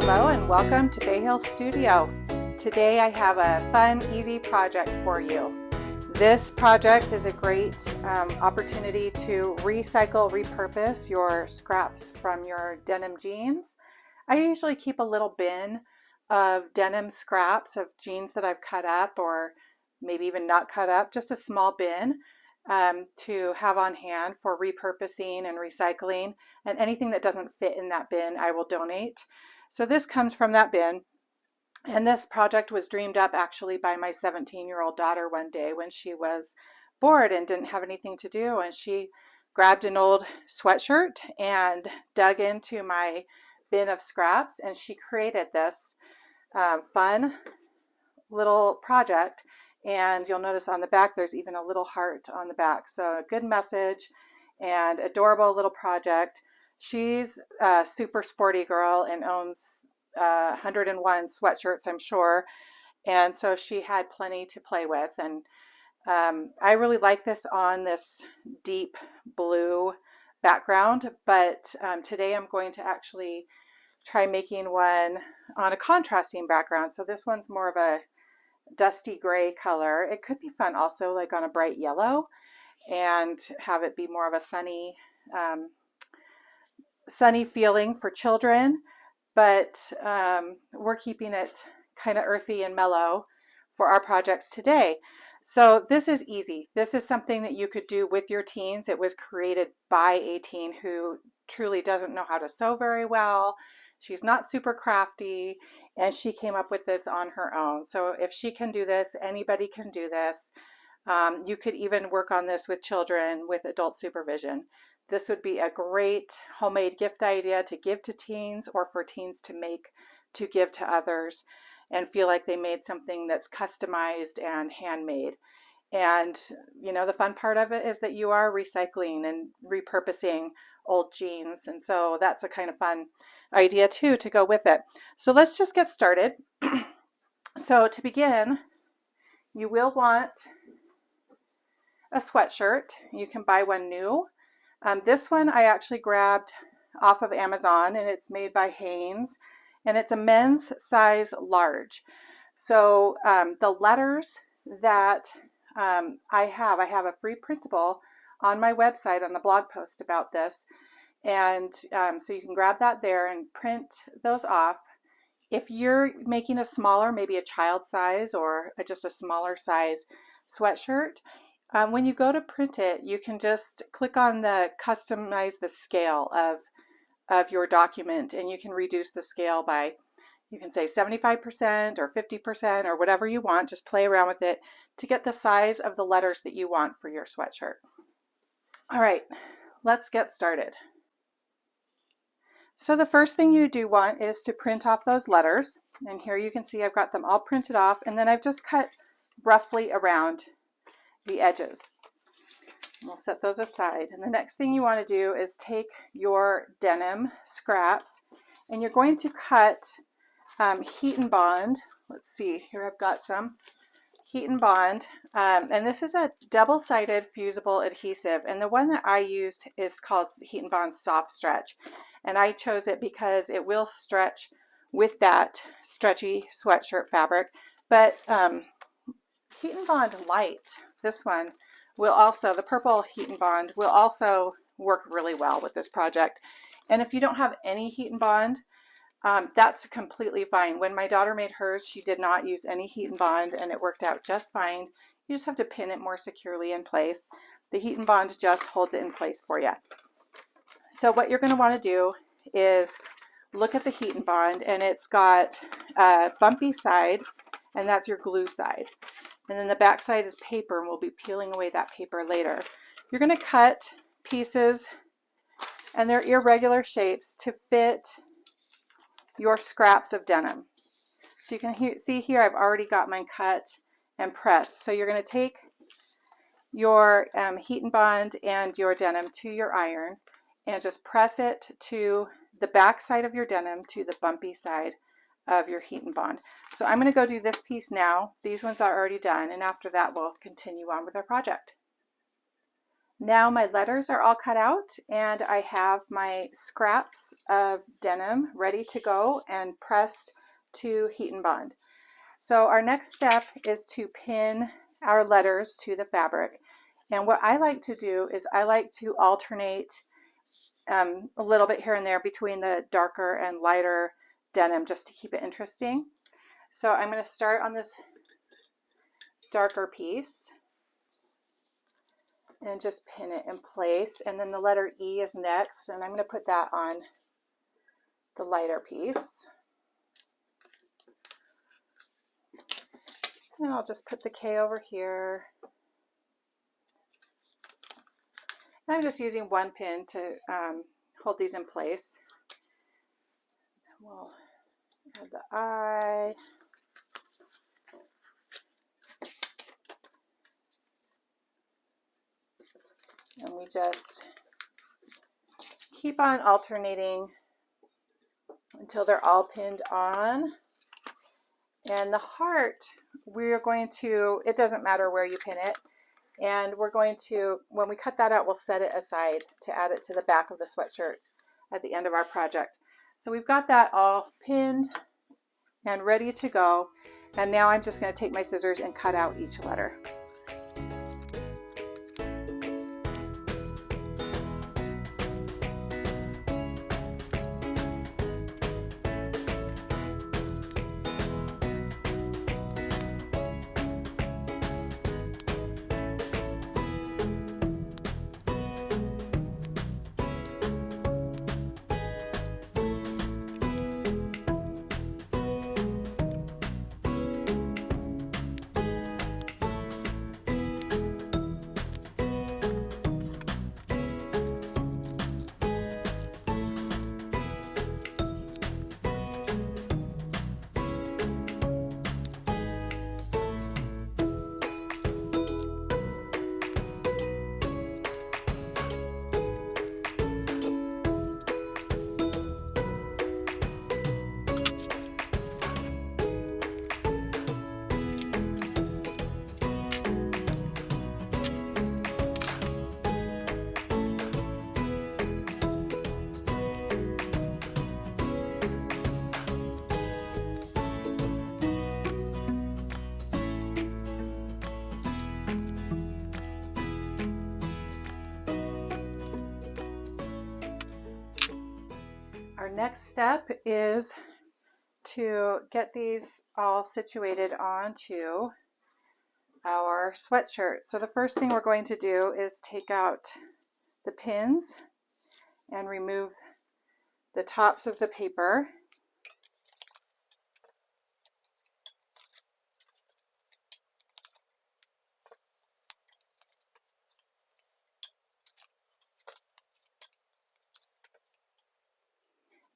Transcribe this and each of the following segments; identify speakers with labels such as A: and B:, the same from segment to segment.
A: Hello and welcome to Bay Hill Studio. Today I have a fun, easy project for you. This project is a great opportunity to recycle, repurpose your scraps from your denim jeans. I usually keep a little bin of denim scraps of jeans that I've cut up or maybe even not cut up, just a small bin to have on hand for repurposing and recycling, and anything that doesn't fit in that bin I will donate. So this comes from that bin, and this project was dreamed up actually by my 17-year-old daughter one day when she was bored and didn't have anything to do, and she grabbed an old sweatshirt and dug into my bin of scraps, and she created this fun little project. And you'll notice on the back there's even a little heart on the back, so a good message and adorable little project. She's a super sporty girl and owns 101 sweatshirts, I'm sure, and so she had plenty to play with. And I really like this on this deep blue background, but today I'm going to actually try making one on a contrasting background. So this one's more of a dusty gray color. It could be fun also like on a bright yellow and have it be more of a sunny feeling for children, but we're keeping it kind of earthy and mellow for our projects today. So this is easy. This is something that you could do with your teens. It was created by a teen who truly doesn't know how to sew very well. She's not super crafty, and she came up with this on her own. So if she can do this, anybody can do this. You could even work on this with children with adult supervision. This would be a great homemade gift idea to give to teens, or for teens to make to give to others and feel like they made something that's customized and handmade. And you know, the fun part of it is that you are recycling and repurposing old jeans, and so that's a kind of fun idea too to go with it. So let's just get started. So to begin, you will want a sweatshirt. You can buy one new. This one I actually grabbed off of Amazon, and it's made by Hanes, and it's a men's size large. So the letters that I have a free printable on my website on the blog post about this, and so you can grab that there and print those off. If you're making a smaller, maybe a child size or just a smaller size sweatshirt, when you go to print it, you can just click on the customize the scale of your document, and you can reduce the scale by, you can say 75% or 50% or whatever you want. Just play around with it to get the size of the letters that you want for your sweatshirt. All right, let's get started. So the first thing you do want is to print off those letters. And here you can see I've got them all printed off, and then I've just cut roughly around the edges. We'll set those aside. And the next thing you want to do is take your denim scraps, and you're going to cut Heat and Bond. Let's see, here I've got some Heat and Bond, and this is a double-sided fusible adhesive, and the one that I used is called Heat and Bond Soft Stretch, and I chose it because it will stretch with that stretchy sweatshirt fabric. But Heat and Bond Light, this one, will also, the purple Heat and Bond will also work really well with this project. And if you don't have any Heat and Bond, that's completely fine. When my daughter made hers, she did not use any Heat and Bond, and it worked out just fine. You just have to pin it more securely in place. The Heat and Bond just holds it in place for you. So what you're going to want to do is look at the Heat and Bond, and it's got a bumpy side, and that's your glue side. And then the back side is paper, and we'll be peeling away that paper later. You're going to cut pieces, and they're irregular shapes to fit your scraps of denim. So you can see here I've already got mine cut and pressed. So you're going to take your Heat and Bond and your denim to your iron and just press it to the back side of your denim to the bumpy side of your Heat and Bond. So I'm going to go do this piece now. These ones are already done, and after that we'll continue on with our project. Now my letters are all cut out and I have my scraps of denim ready to go and pressed to heat and bond. So our next step is to pin our letters to the fabric. And what I like to do is I like to alternate a little bit here and there between the darker and lighter denim just to keep it interesting. So I'm going to start on this darker piece and just pin it in place, and then the letter E is next, and I'm going to put that on the lighter piece, and I'll just put the K over here, and I'm just using one pin to hold these in place. And we'll add the I. And we just keep on alternating until they're all pinned on. And the heart, we're going to, it doesn't matter where you pin it. And we're going to, when we cut that out, we'll set it aside to add it to the back of the sweatshirt at the end of our project. So we've got that all pinned and ready to go. And now I'm just going to take my scissors and cut out each letter. Our next step is to get these all situated onto our sweatshirt. So the first thing we're going to do is take out the pins and remove the tops of the paper.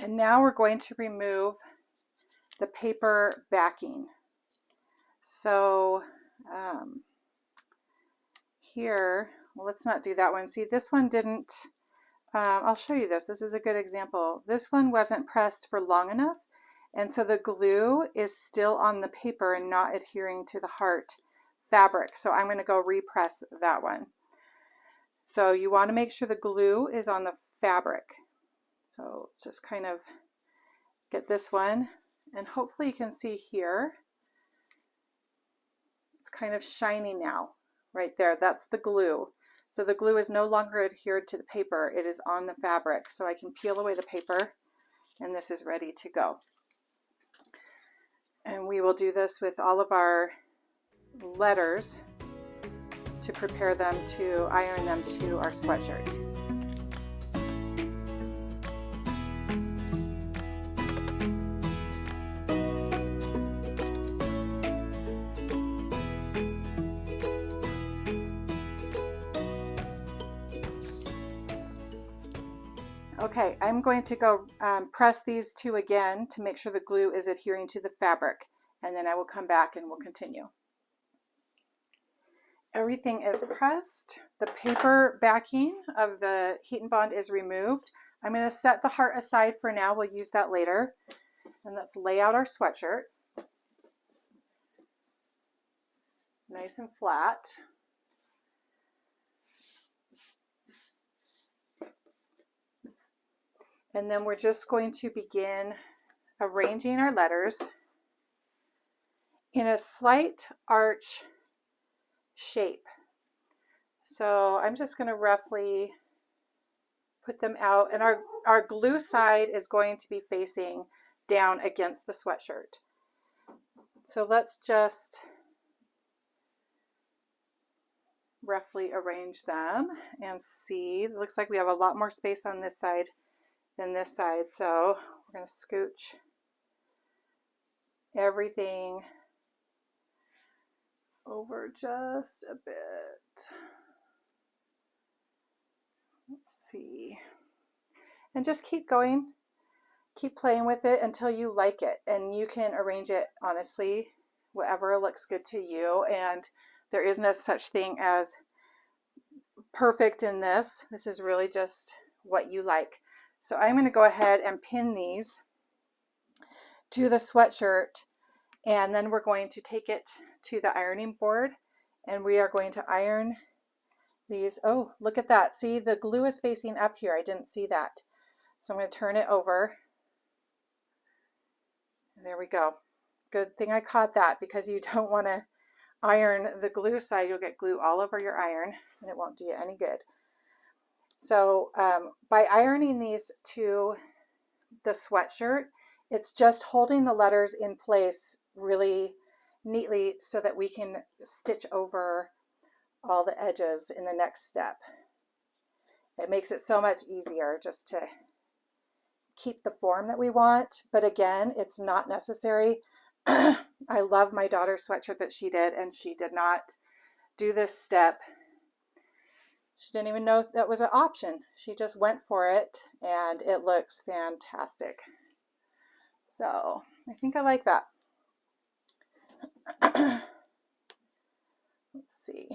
A: And now we're going to remove the paper backing. So here, well, let's not do that one. See, this one didn't, I'll show you this. This is a good example. This one wasn't pressed for long enough, and so the glue is still on the paper and not adhering to the heart fabric. So I'm going to go repress that one. So you want to make sure the glue is on the fabric. So let's just kind of get this one, and hopefully you can see here, it's kind of shiny now, right there. That's the glue. So the glue is no longer adhered to the paper, it is on the fabric. So I can peel away the paper, and this is ready to go. And we will do this with all of our letters to prepare them to iron them to our sweatshirt. Okay, I'm going to go press these two again to make sure the glue is adhering to the fabric, and then I will come back and we'll continue. Everything is pressed. The paper backing of the Heat and Bond is removed. I'm going to set the heart aside for now. We'll use that later. And let's lay out our sweatshirt. Nice and flat. And then we're just going to begin arranging our letters in a slight arch shape. So I'm just going to roughly put them out, and our glue side is going to be facing down against the sweatshirt. So let's just roughly arrange them and see. It looks like we have a lot more space on this side than this side, so we're going to scooch everything over just a bit. Let's see. And just keep going. Keep playing with it until you like it. And you can arrange it, honestly, whatever looks good to you. And there is no such thing as perfect in this. This is really just what you like. So I'm going to go ahead and pin these to the sweatshirt. And then we're going to take it to the ironing board. And we are going to iron these. Oh, look at that. See, the glue is facing up here. I didn't see that. So I'm going to turn it over. There we go. Good thing I caught that, because you don't want to iron the glue side. You'll get glue all over your iron and it won't do you any good. So by ironing these to the sweatshirt, it's just holding the letters in place really neatly so that we can stitch over all the edges in the next step. It makes it so much easier just to keep the form that we want, but again, it's not necessary. I love my daughter's sweatshirt that she did, and she did not do this step. She didn't even know that was an option. She just went for it, and it looks fantastic. So I think I like that. Let's see.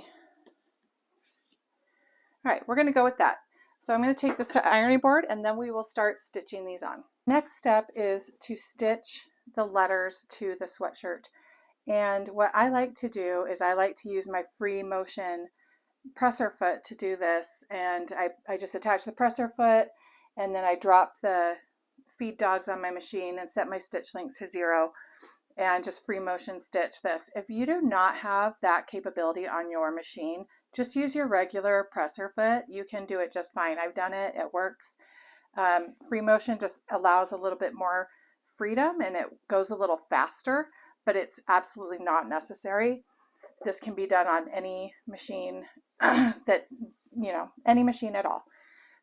A: All right, we're going to go with that. So I'm going to take this to ironing board, and then we will start stitching these on. Next step is to stitch the letters to the sweatshirt. And what I like to do is I like to use my free motion presser foot to do this. And I just attach the presser foot, and then I drop the feed dogs on my machine and set my stitch length to 0 and just free motion stitch this. If you do not have that capability on your machine, just use your regular presser foot. You can do it just fine. I've done it. It works. Free motion just allows a little bit more freedom, and it goes a little faster, but it's absolutely not necessary. This can be done on any machine that, any machine at all.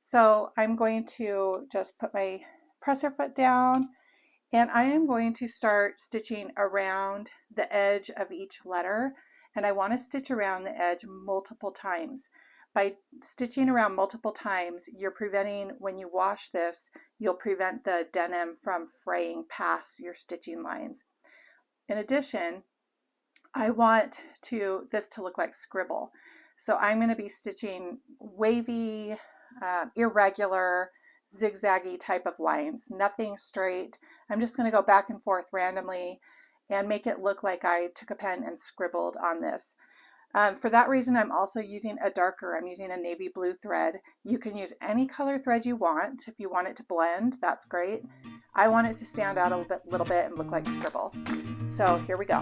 A: So I'm going to just put my presser foot down, and I am going to start stitching around the edge of each letter. And I want to stitch around the edge multiple times. By stitching around multiple times, you're preventing, when you wash this, you'll prevent the denim from fraying past your stitching lines. In addition, I want this to look like scribble. So I'm going to be stitching wavy, irregular, zigzaggy type of lines, nothing straight. I'm just going to go back and forth randomly and make it look like I took a pen and scribbled on this. For that reason, I'm also using I'm using a navy blue thread. You can use any color thread you want. If you want it to blend, that's great. I want it to stand out a little bit and look like scribble. So here we go.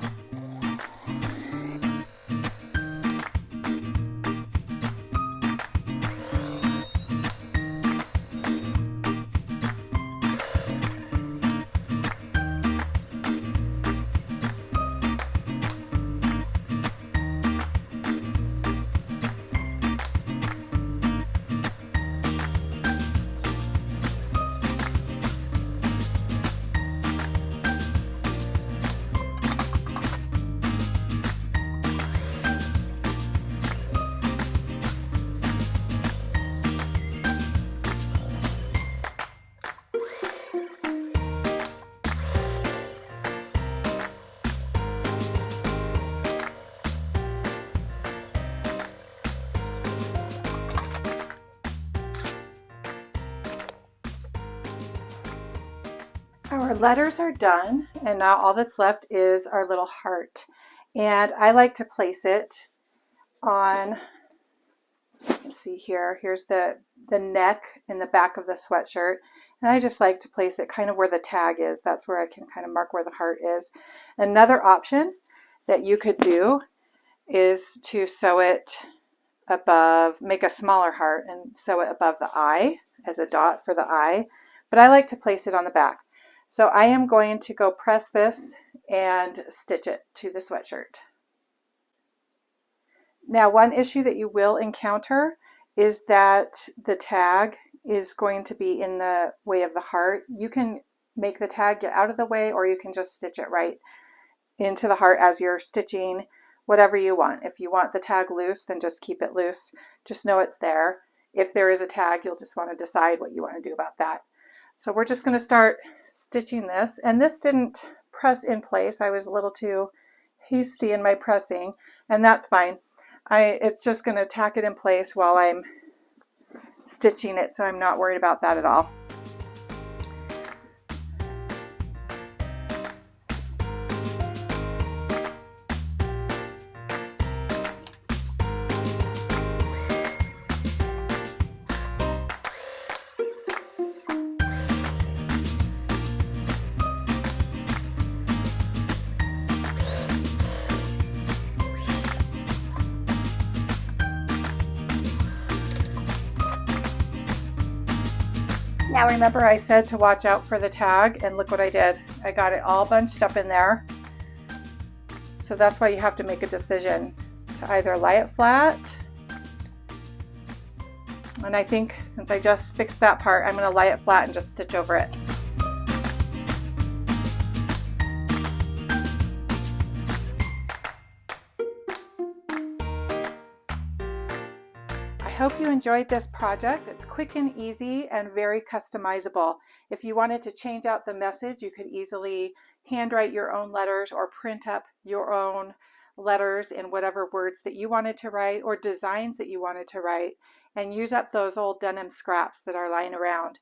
A: Our letters are done, and now all that's left is our little heart. And I like to place it on, you can see here. Here's the neck and the back of the sweatshirt. And I just like to place it kind of where the tag is. That's where I can kind of mark where the heart is. Another option that you could do is to sew it above, make a smaller heart and sew it above the eye as a dot for the eye. But I like to place it on the back. So I am going to go press this and stitch it to the sweatshirt. Now, one issue that you will encounter is that the tag is going to be in the way of the heart. You can make the tag get out of the way, or you can just stitch it right into the heart as you're stitching, whatever you want. If you want the tag loose, then just keep it loose. Just know it's there. If there is a tag, you'll just want to decide what you want to do about that. So we're just going to start stitching this, and this didn't press in place. I was a little too hasty in my pressing, and that's fine. It's just going to tack it in place while I'm stitching it, so I'm not worried about that at all. Now remember, I said to watch out for the tag, and look what I did. I got it all bunched up in there. So that's why you have to make a decision to either lie it flat, and I think since I just fixed that part, I'm going to lie it flat and just stitch over it. I hope you enjoyed this project. It's quick and easy and very customizable. If you wanted to change out the message, you could easily handwrite your own letters or print up your own letters in whatever words that you wanted to write or designs that you wanted to write, and use up those old denim scraps that are lying around.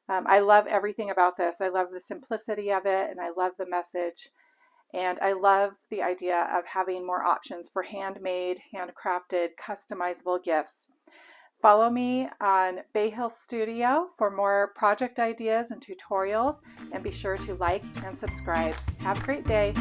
A: I love everything about this. I love the simplicity of it, and I love the message. And I love the idea of having more options for handmade, handcrafted, customizable gifts. Follow me on Bay Hill Studio for more project ideas and tutorials, and be sure to like and subscribe. Have a great day.